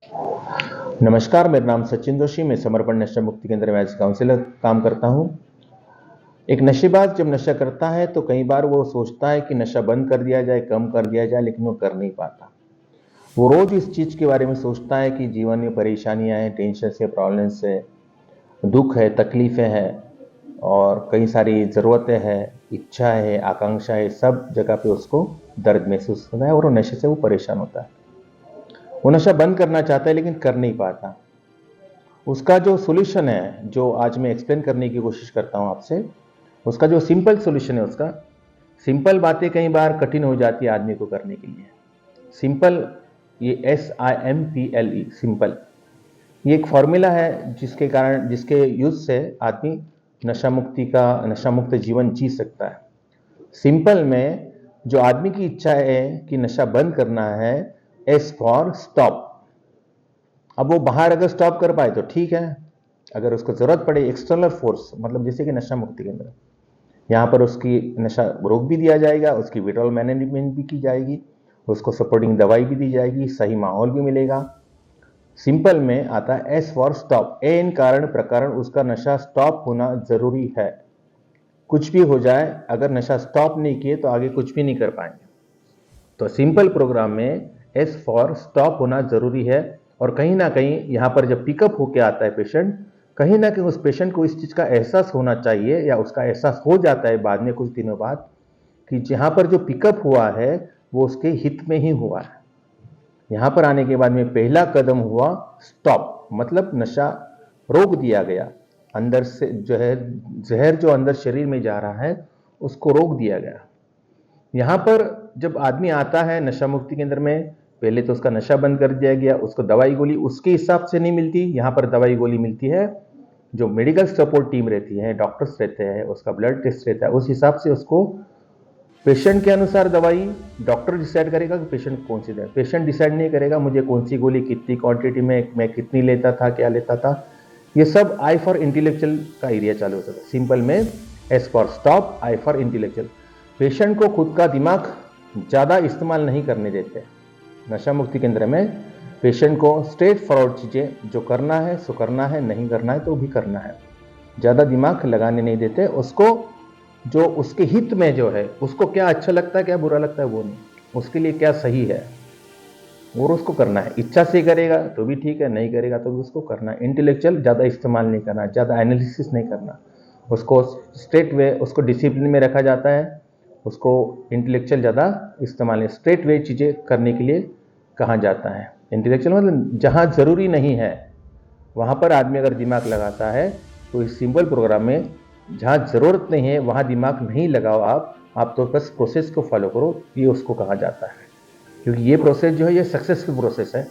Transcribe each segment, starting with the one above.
नमस्कार, मेरा नाम सचिन जोशी। मैं समर्पण नशा मुक्ति केंद्र में एज काउंसलर काम करता हूं। एक नशेबाज जब नशा करता है तो कई बार वो सोचता है कि नशा बंद कर दिया जाए, कम कर दिया जाए, लेकिन वो कर नहीं पाता। वो रोज इस चीज के बारे में सोचता है कि जीवन में परेशानियां हैं, टेंशन से, प्रॉब्लम से, दुख है, तकलीफें हैं और कई सारी ज़रूरतें हैं, इच्छा है, आकांक्षा है, सब जगह पे उसको दर्द महसूस होता है और वो नशे से वो परेशान होता है। वो नशा बंद करना चाहता है लेकिन कर नहीं पाता। उसका जो सॉल्यूशन है, जो आज मैं एक्सप्लेन करने की कोशिश करता हूं आपसे, उसका जो सिंपल सॉल्यूशन है, उसका सिंपल बातें कई बार कठिन हो जाती है आदमी को करने के लिए। सिंपल, ये SIMPLE, सिंपल, ये एक फॉर्मूला है जिसके यूज से आदमी नशा मुक्त जीवन जी सकता है। सिंपल में जो आदमी की इच्छा है कि नशा बंद करना है, S फॉर स्टॉप। अब वो बाहर अगर स्टॉप कर पाए तो ठीक है, अगर उसको जरूरत पड़े एक्सटर्नल फोर्स, मतलब जैसे कि नशा मुक्ति केंद्र, यहाँ पर उसकी नशा रोक भी दिया जाएगा, उसकी विड्रॉल मैनेजमेंट भी की जाएगी, उसको सपोर्टिंग दवाई भी दी जाएगी, सही माहौल भी मिलेगा। सिंपल में आता है S फॉर स्टॉप। एन कारण प्रकरण उसका नशा स्टॉप होना जरूरी है। कुछ भी हो जाए, अगर नशा स्टॉप नहीं किए तो आगे कुछ भी नहीं कर पाएंगे। तो सिंपल प्रोग्राम में S फॉर स्टॉप होना जरूरी है। और कहीं ना कहीं यहाँ पर जब पिकअप होके आता है पेशेंट, कहीं ना कहीं उस पेशेंट को इस चीज का एहसास होना चाहिए, या उसका एहसास हो जाता है बाद में कुछ दिनों बाद, कि जहाँ पर जो पिकअप हुआ है वो उसके हित में ही हुआ है। यहाँ पर आने के बाद में पहला कदम हुआ स्टॉप, मतलब नशा रोक दिया गया। अंदर से जो है जहर जो अंदर शरीर में जा रहा है उसको रोक दिया गया। यहाँ पर जब आदमी आता है नशा मुक्ति केंद्र में, पहले तो उसका नशा बंद कर दिया गया, उसको दवाई गोली उसके हिसाब से नहीं मिलती। यहाँ पर दवाई गोली मिलती है, जो मेडिकल सपोर्ट टीम रहती है, डॉक्टर्स रहते हैं, उसका ब्लड टेस्ट रहता है, उस हिसाब से उसको पेशेंट के अनुसार दवाई डॉक्टर डिसाइड करेगा कि पेशेंट को कौन सी दे। पेशेंट डिसाइड नहीं करेगा मुझे कौन सी गोली कितनी क्वांटिटी में, मैं कितनी लेता था, क्या लेता था। ये सब आई फॉर इंटेलेक्चुअल का एरिया चालू होता है। सिंपल में S for stop, I for intellectual. Patient को खुद का दिमाग ज़्यादा इस्तेमाल नहीं करने देते। नशा मुक्ति केंद्र में पेशेंट को स्ट्रेट फॉरवर्ड चीज़ें जो करना है सो करना है, नहीं करना है तो भी करना है, ज़्यादा दिमाग लगाने नहीं देते। उसको जो उसके हित में जो है, उसको क्या अच्छा लगता है, क्या बुरा लगता है, वो नहीं, उसके लिए क्या सही है और उसको करना है। इच्छा से करेगा तो भी ठीक है, नहीं करेगा तो भी उसको करना है। इंटेलेक्चुअल ज़्यादा इस्तेमाल नहीं करना, ज़्यादा एनालिसिस नहीं करना, उसको स्ट्रेट वे, उसको डिसिप्लिन में रखा जाता है। उसको इंटेलेक्चुअल ज़्यादा इस्तेमाल नहीं, स्ट्रेट वे चीज़ें करने के लिए कहा जाता है। इंटेलेक्चुअल मतलब जहाँ ज़रूरी नहीं है वहाँ पर आदमी अगर दिमाग लगाता है, तो इस सिंपल प्रोग्राम में जहाँ ज़रूरत नहीं है वहाँ दिमाग नहीं लगाओ आप तो बस प्रोसेस को फॉलो करो, ये उसको कहा जाता है। क्योंकि ये प्रोसेस जो है ये सक्सेसफुल प्रोसेस है,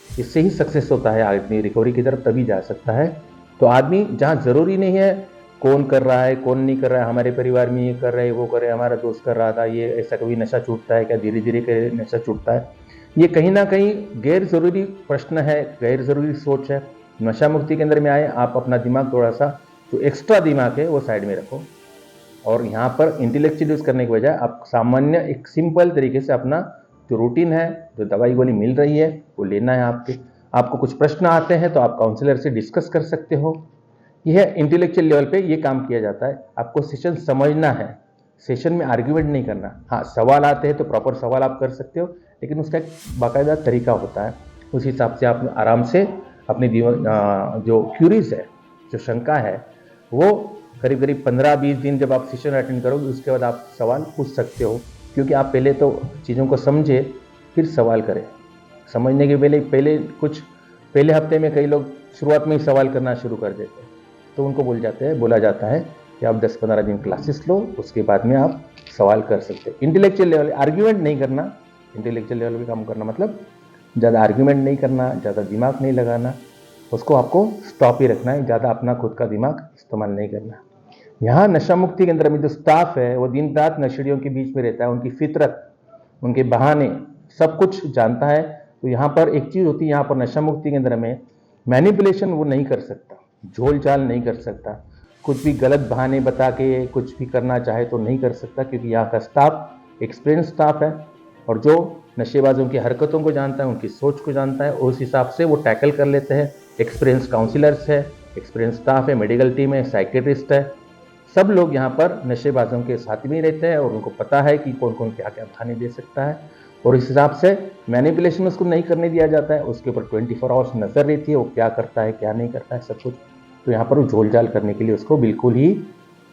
इससे ही सक्सेस होता है, आदमी रिकवरी की तरफ तभी जा सकता है। तो आदमी जहाँ ज़रूरी नहीं है, कौन कर रहा है कौन नहीं कर रहा है, हमारे परिवार में ये कर रहे हैं वो कर रहे हैं, हमारा दोस्त कर रहा था ये, ऐसा कभी नशा छूटता है क्या, धीरे धीरे नशा छूटता है, ये कहीं ना कहीं गैर ज़रूरी प्रश्न है, गैर ज़रूरी सोच है। नशा मुक्ति केंद्र में आए, आप अपना दिमाग थोड़ा सा जो एक्स्ट्रा दिमाग है वो साइड में रखो, और यहाँ पर इंटेलेक्चुअल यूज़ करने के बजाय आप सामान्य एक सिंपल तरीके से अपना जो रूटीन है, जो दवाई गोली मिल रही है वो लेना है। आपको कुछ प्रश्न आते हैं तो आप काउंसलर से डिस्कस कर सकते हो। यह इंटेलेक्चुअल लेवल पे ये काम किया जाता है। आपको सेशन समझना है, सेशन में आर्ग्यूमेंट नहीं करना। हाँ, सवाल आते हैं तो प्रॉपर सवाल आप कर सकते हो, लेकिन उसका एक बाकायदा तरीका होता है। उस हिसाब से आप आराम से अपनी जो क्यूरीज है, जो शंका है, वो करीब करीब 15-20 दिन जब आप सेशन अटेंड करोगे उसके बाद आप सवाल पूछ सकते हो। क्योंकि आप पहले तो चीज़ों को समझे फिर सवाल करें। समझने के पहले हफ्ते में कई लोग शुरुआत में ही सवाल करना शुरू कर देते हैं, तो उनको बोला जाता है कि आप 10-15 दिन क्लासेस लो, उसके बाद में आप सवाल कर सकते हैं। इंटेलेक्चुअल लेवल आर्ग्यूमेंट नहीं करना, इंटेलेक्चुअल लेवल पे काम करना मतलब ज़्यादा आर्ग्यूमेंट नहीं करना, ज़्यादा दिमाग नहीं लगाना, उसको आपको स्टॉप ही रखना है, ज़्यादा अपना खुद का दिमाग इस्तेमाल नहीं करना। यहाँ नशा मुक्ति केंद्र में जो स्टाफ है वो दिन रात नशेड़ियों के बीच में रहता है, उनकी फितरत, उनके बहाने सब कुछ जानता है। तो यहाँ पर एक चीज़ होती है, यहाँ पर नशा मुक्ति केंद्र में मैनिपुलेशन वो नहीं कर सकता, झोल चाल नहीं कर सकता, कुछ भी गलत बहाने बता के कुछ भी करना चाहे तो नहीं कर सकता, क्योंकि यहाँ का स्टाफ एक्सपीरियंस स्टाफ है। और जो नशेबाजों की हरकतों को जानता है, उनकी सोच को जानता है, उस हिसाब से वो टैकल कर लेते हैं। एक्सपीरियंस काउंसलर्स है, एक्सपीरियंस स्टाफ है, मेडिकल टीम है, साइकेट्रिस्ट है, सब लोग यहाँ पर नशेबाजों के साथ में ही रहते हैं और उनको पता है कि कौन कौन क्या क्या खाने दे सकता है, और इस हिसाब से मैनिपुलेशन उसको नहीं करने दिया जाता है। उसके ऊपर 24 आवर्स नजर रहती है, वो क्या करता है क्या नहीं करता है सब कुछ। तो यहाँ पर वो झोल झाल करने के लिए उसको बिल्कुल ही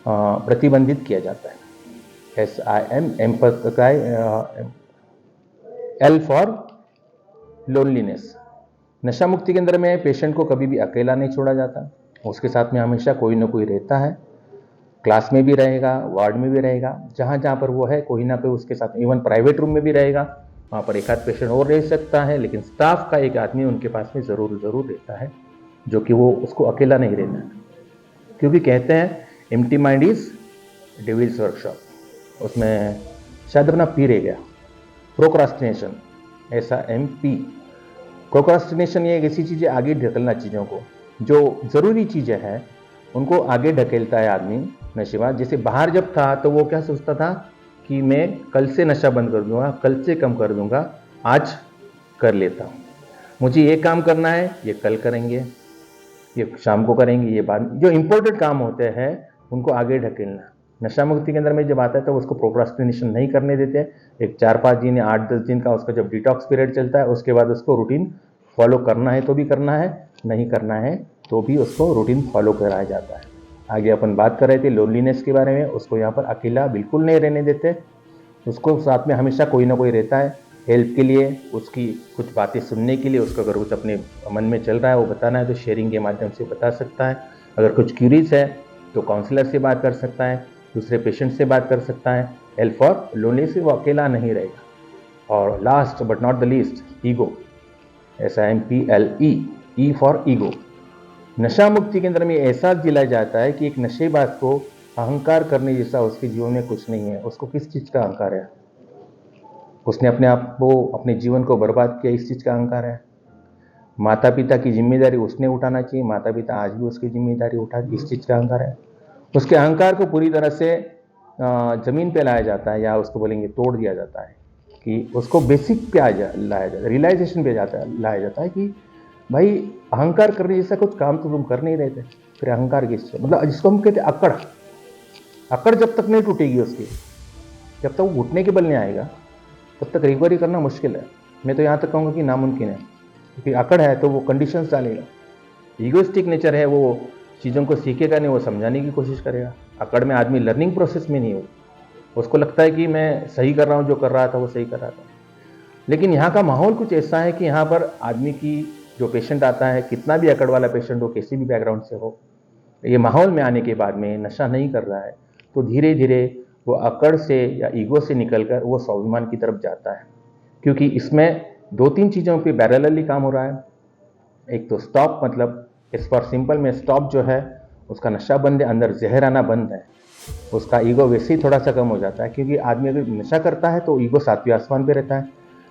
प्रतिबंधित किया जाता है। SIM L for loneliness. नशा मुक्ति केंद्र में पेशेंट को कभी भी अकेला नहीं छोड़ा जाता, उसके साथ में हमेशा कोई ना कोई रहता है। क्लास में भी रहेगा, वार्ड में भी रहेगा, जहाँ जहाँ पर वो है कोई ना कोई उसके साथ, इवन प्राइवेट रूम में भी रहेगा, वहाँ पर एक आध पेशेंट और रह सकता है, लेकिन स्टाफ का एक आदमी उनके पास में ज़रूर रहता है, जो कि वो उसको अकेला नहीं रहता है। क्योंकि कहते हैं empty mind is devils workshop. उसमें शायद अपना पी रह गया, प्रोक्रास्टिनेशन, ऐसा MP। प्रोक्रास्टिनेशन ये एक ऐसी चीज़ है, आगे ढकेलना चीज़ों को, जो ज़रूरी चीज़ें हैं उनको आगे ढकेलता है आदमी नशेबाज। जैसे बाहर जब था तो वो क्या सोचता था कि मैं कल से नशा बंद कर दूंगा, कल से कम कर दूंगा, आज कर लेता हूँ, मुझे ये काम करना है, ये कल करेंगे, ये शाम को करेंगे, ये बाद जो इंपॉर्टेंट काम होते हैं उनको आगे ढकेलना। नशा मुक्ति केंद्र में जब आता है तो उसको प्रोक्रास्टिनेशन नहीं करने देते। एक 4-5 दिन या 8-10 दिन का उसका जब डिटॉक्स पीरियड चलता है, उसके बाद उसको रूटीन फॉलो करना है तो भी करना है, नहीं करना है तो भी उसको रूटीन फॉलो कराया जाता है। आगे अपन बात कर रहे थे लोनलीनेस के बारे में। उसको यहाँ पर अकेला बिल्कुल नहीं रहने देते, उसको साथ में हमेशा कोई ना कोई रहता है हेल्प के लिए, उसकी कुछ बातें सुनने के लिए। उसको अगर कुछ अपने मन में चल रहा है वो बताना है तो शेयरिंग के माध्यम से बता सकता है। अगर कुछ क्यूरीज है तो काउंसलर से बात कर सकता है, दूसरे पेशेंट से बात कर सकता है। हेल्प फॉर लोनली से वो अकेला नहीं रहेगा। और last but not the least, ego, SIMPLE, E for ego. नशा मुक्ति केंद्र में एहसास दिलाया जाता है कि एक नशेबाज को अहंकार करने जैसा उसके जीवन में कुछ नहीं है। उसको किस चीज़ का अहंकार है? उसने अपने आप को, अपने जीवन को बर्बाद किया, इस चीज़ का अहंकार है। माता पिता की जिम्मेदारी उसने उठाना चाहिए, माता पिता आज भी उसकी जिम्मेदारी उठा, इस चीज़ का अहंकार है। उसके अहंकार को पूरी तरह से जमीन पे लाया जाता है, या उसको बोलेंगे तोड़ दिया जाता है, कि उसको बेसिक पे लाया जाता है, रियलाइजेशन पे लाया जाता है कि भाई अहंकार करने जैसा कुछ काम तो तुम कर नहीं रहे थे, फिर अहंकार किससे, मतलब जिसको हम कहते हैं अकड़। अकड़ जब तक नहीं टूटेगी उसकी, जब तक वो घुटने के बल नहीं आएगा, तब तक रिकवरी करना मुश्किल है। मैं तो यहाँ तक कहूँगा कि नामुमकिन है, क्योंकि अकड़ है तो वो कंडीशंस डालेगा। ईगोइस्टिक नेचर है, वो चीज़ों को सीखेगा नहीं, वो समझाने की कोशिश करेगा। अकड़ में आदमी लर्निंग प्रोसेस में नहीं हो, उसको लगता है कि मैं सही कर रहा हूँ, जो कर रहा था वो सही कर रहा था। लेकिन यहाँ का माहौल कुछ ऐसा है कि यहाँ पर आदमी की, जो पेशेंट आता है, कितना भी अकड़ वाला पेशेंट हो, किसी भी बैकग्राउंड से हो, ये माहौल में आने के बाद में नशा नहीं कर रहा है तो धीरे धीरे वो अकड़ से या ईगो से निकलकर वो स्वाभिमान की तरफ जाता है। क्योंकि इसमें 2-3 चीज़ों पे पैरेलली काम हो रहा है। एक तो स्टॉप, मतलब इस फॉर सिंपल में स्टॉप जो है उसका नशा बंद है, अंदर जहर आना बंद है, उसका ईगो वैसे ही थोड़ा सा कम हो जाता है। क्योंकि आदमी अगर नशा करता है तो ईगो 7वें आसमान पे रहता है।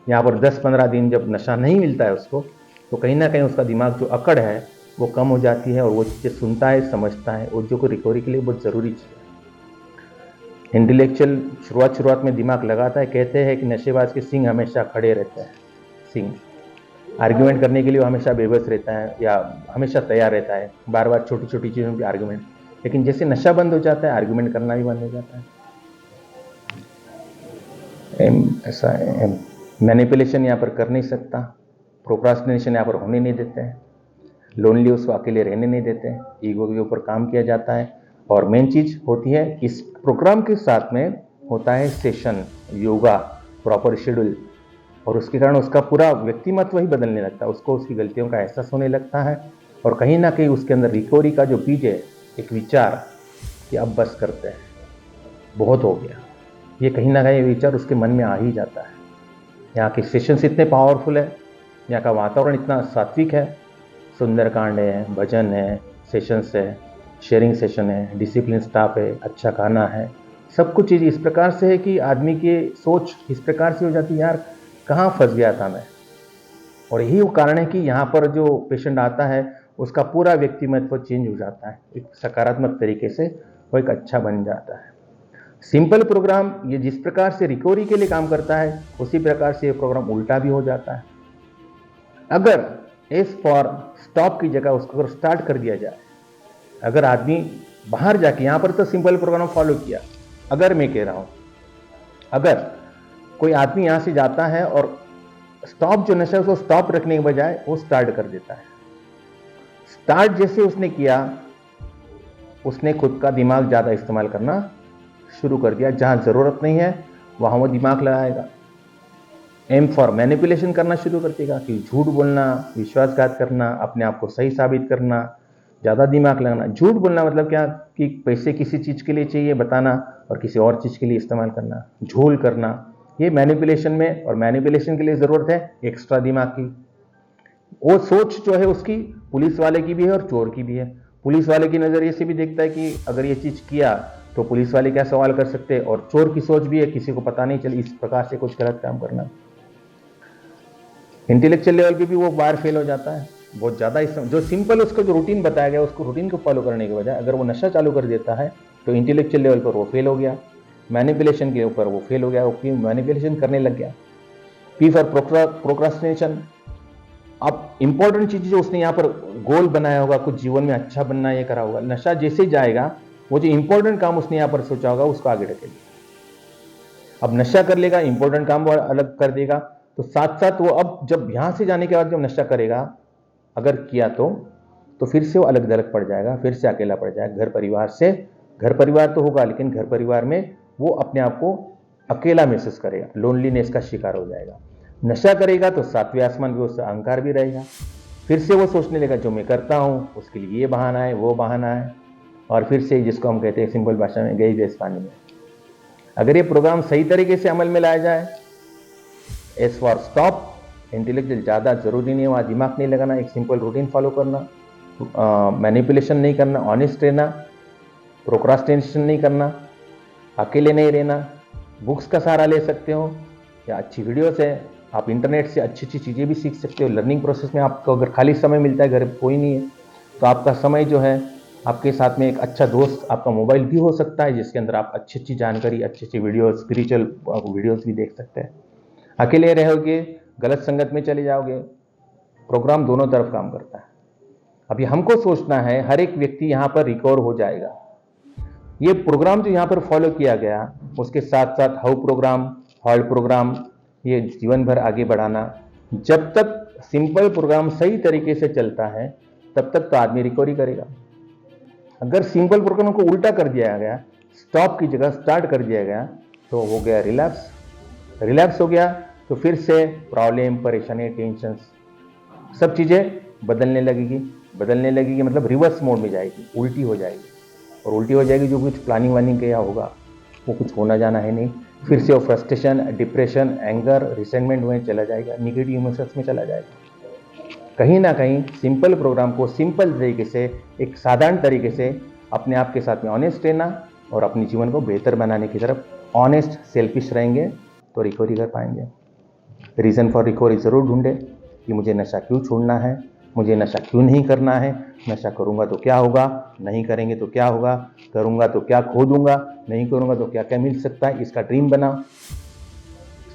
यहाँ पर 10-15 दिन जब नशा नहीं मिलता है उसको, तो कहीं ना कहीं उसका दिमाग जो अकड़ है वो कम हो जाती है, और वो चीज़ें सुनता है, समझता है, और जो को रिकवरी के लिए बहुत ज़रूरी चीज़ है। इंटेलेक्चुअल शुरुआत में दिमाग लगाता है। कहते हैं कि नशेबाज के सिंग हमेशा खड़े रहते हैं, सिंग आर्ग्यूमेंट करने के लिए वो हमेशा बेबस रहता है या हमेशा तैयार रहता है, बार बार छोटी छोटी चीज़ों की आर्ग्यूमेंट। लेकिन जैसे नशा बंद हो जाता है, आर्ग्यूमेंट करना भी बंद हो जाता है। ऐसा मैनिपुलेशन यहाँ पर कर नहीं सकता, प्रोक्रास्टिनेशन यहाँ पर होने नहीं देते हैं, लोनली उसको अकेले रहने नहीं देते हैं, ईगो के ऊपर काम किया जाता है। और मेन चीज़ होती है, इस प्रोग्राम के साथ में होता है सेशन, योगा, प्रॉपर शेड्यूल, और उसके कारण उसका पूरा व्यक्तिमत्व ही बदलने लगता है, उसको उसकी गलतियों का एहसास होने लगता है। और कहीं ना कहीं उसके अंदर रिकवरी का जो बीज है, एक विचार कि अब बस करते हैं, बहुत हो गया, ये कहीं ना कहीं विचार उसके मन में आ ही जाता है। यहाँ के सेशंस इतने पावरफुल है, यहाँ का वातावरण इतना सात्विक है, सुंदरकांड है, भजन है, सेशंस है, शेयरिंग सेशन है, डिसिप्लिन स्टाफ है, अच्छा खाना है, सब कुछ चीज़ इस प्रकार से है कि आदमी की सोच इस प्रकार से हो जाती है, यार कहाँ फंस गया था मैं। और यही वो कारण है कि यहाँ पर जो पेशेंट आता है उसका पूरा व्यक्तिमत्व चेंज हो जाता है, एक सकारात्मक तरीके से वो एक अच्छा बन जाता है। सिंपल प्रोग्राम ये जिस प्रकार से रिकवरी के लिए काम करता है, उसी प्रकार से ये प्रोग्राम उल्टा भी हो जाता है। अगर एस फॉर स्टॉप की जगह उसको अगर स्टार्ट कर दिया जाए, अगर आदमी बाहर जाके, यहां पर तो सिंपल प्रोग्राम फॉलो किया, अगर मैं कह रहा हूं, अगर कोई आदमी यहां से जाता है और स्टॉप जो नशा है उसको स्टॉप रखने के बजाय वो स्टार्ट कर देता है। स्टार्ट जैसे उसने किया, उसने खुद का दिमाग ज्यादा इस्तेमाल करना शुरू कर दिया। जहां जरूरत नहीं है वहां वो दिमाग लगाएगा। एम फॉर मैनिपुलेशन करना शुरू कर देगा कि झूठ बोलना, विश्वासघात करना, अपने आप को सही साबित करना, ज्यादा दिमाग लगाना। झूठ बोलना मतलब क्या कि पैसे किसी चीज के लिए चाहिए बताना और किसी और चीज के लिए इस्तेमाल करना, झोल करना, ये मैनिपुलेशन में। और मैनिपुलेशन के लिए जरूरत है एक्स्ट्रा दिमाग की। वो सोच जो है उसकी पुलिस वाले की भी है और चोर की भी है। पुलिस वाले की नजरिए से भी देखता है कि अगर ये चीज किया तो पुलिस वाले क्या सवाल कर सकते हैं, और चोर की सोच भी है किसी को पता नहीं चले इस प्रकार से कुछ गलत काम करना। इंटेलेक्चुअल लेवल पे भी वो बार फेल हो जाता है बहुत ज्यादा। जो सिंपल उसको जो रूटीन बताया गया, उसको रूटीन को फॉलो करने के बजाय अगर वो नशा चालू कर देता है तो इंटेलेक्चुअल लेवल पर वो फेल हो गया, मैनिपुलेशन के ऊपर वो फेल हो गया, वो मैनिपुलेशन करने लग गया। P for procrastination. अब इंपॉर्टेंट चीज जो उसने यहाँ पर गोल बनाया होगा, कुछ जीवन में अच्छा बनना, ये करा होगा, नशा जैसे ही जाएगा वो जो इंपॉर्टेंट काम उसने यहाँ पर सोचा होगा उसको आगे ढकेलेगा। अब नशा कर लेगा, इंपॉर्टेंट काम वो अलग कर देगा, तो साथ साथ वो अब जब यहां से जाने के बाद जब नशा करेगा, अगर किया तो फिर से वो अलग दलग पड़ जाएगा, फिर से अकेला पड़ जाएगा। घर परिवार तो होगा लेकिन घर परिवार में वो अपने आप को अकेला महसूस करेगा, लोनलीनेस का शिकार हो जाएगा। नशा करेगा तो सातवें आसमान पे उससे अहंकार भी रहेगा, फिर से वो सोचने लगेगा जो मैं करता हूं उसके लिए ये बहाना है वो बहाना है, और फिर से जिसको हम कहते हैं सिंपल भाषा में गई जैस पानी में। अगर ये प्रोग्राम सही तरीके से अमल में लाया जाए, एस फॉर स्टॉप, इंटेलेक्चुअल ज़्यादा जरूरी नहीं है, वहाँ दिमाग नहीं लगाना, एक सिंपल रूटीन फॉलो करना, मैनिपुलेशन नहीं करना, ऑनेस्ट रहना, प्रोक्रास्टिनेशन नहीं करना, अकेले नहीं रहना, बुक्स का सहारा ले सकते हो या अच्छी वीडियोस है, आप इंटरनेट से अच्छी अच्छी चीज़ें भी सीख सकते हो। लर्निंग प्रोसेस में आपको अगर खाली समय मिलता है, घर कोई नहीं है, तो आपका समय जो है आपके साथ में एक अच्छा दोस्त आपका मोबाइल भी हो सकता है, जिसके अंदर आप अच्छी अच्छी जानकारी, अच्छी अच्छी वीडियो, स्पिरिचुअल वीडियोस भी देख सकते हैं। अकेले रहोगे, गलत संगत में चले जाओगे, प्रोग्राम दोनों तरफ काम करता है। अभी हमको सोचना है हर एक व्यक्ति यहाँ पर रिकवर हो जाएगा। ये प्रोग्राम जो यहाँ पर फॉलो किया गया, उसके साथ साथ हाउ प्रोग्राम, हॉल्ड प्रोग्राम, ये जीवन भर आगे बढ़ाना। जब तक सिंपल प्रोग्राम सही तरीके से चलता है तब तक तो आदमी रिकवरी करेगा। अगर सिंपल प्रोग्राम को उल्टा कर दिया गया, स्टॉप की जगह स्टार्ट कर दिया गया, तो हो गया रिलैप्स हो गया, तो फिर से प्रॉब्लम, परेशानी, टेंशन, सब चीज़ें बदलने लगेगी मतलब रिवर्स मोड में जाएगी, उल्टी हो जाएगी। और उल्टी हो जाएगी, जो कुछ प्लानिंग वानिंग किया होगा वो कुछ होना जाना है नहीं। फिर से वो फ्रस्ट्रेशन, डिप्रेशन, एंगर, रिसेंटमेंट में चला जाएगा, निगेटिव इमोशंस में चला जाएगा। कहीं ना कहीं सिंपल प्रोग्राम को सिंपल तरीके से, एक साधारण तरीके से अपने आप के साथ में ऑनेस्ट रहना और अपने जीवन को बेहतर बनाने की तरफ ऑनेस्ट, सेल्फिश रहेंगे तो रिकवरी कर पाएंगे। रीज़न फॉर रिकवरी ज़रूर ढूंढे कि मुझे नशा क्यों छोड़ना है, मुझे नशा क्यों नहीं करना है, नशा करूंगा तो क्या होगा, नहीं करेंगे तो क्या होगा, करूंगा तो क्या खो दूंगा, नहीं करूंगा तो क्या क्या मिल सकता है, इसका ड्रीम बनाओ।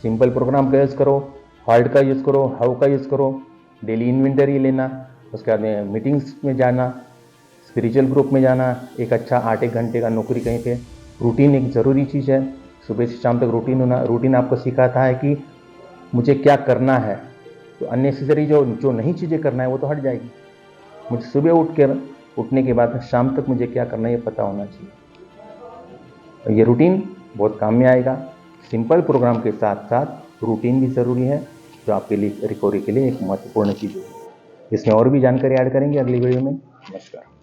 सिंपल प्रोग्राम का यूज़ करो, हार्ड का यूज़ करो, हाउ का यूज़ करो, डेली इन्वेंटरी लेना, उसके बाद में मीटिंग्स में जाना, स्पिरिचुअल ग्रुप में जाना, एक अच्छा 8-1 घंटे का नौकरी कहीं पे। रूटीन एक ज़रूरी चीज़ है, सुबह से शाम तक रूटीन होना। रूटीन आपको सिखाता है कि मुझे क्या करना है, तो अननेसेसरी जो नई चीज़ें करना है वो तो हट जाएगी। मुझे सुबह उठने के बाद शाम तक मुझे क्या करना है ये पता होना चाहिए। ये रूटीन बहुत काम में आएगा। सिंपल प्रोग्राम के साथ साथ रूटीन भी ज़रूरी है, जो आपके लिए रिकवरी के लिए एक महत्वपूर्ण चीज़ है। इसमें और भी जानकारी ऐड करेंगे अगली वीडियो में। नमस्कार।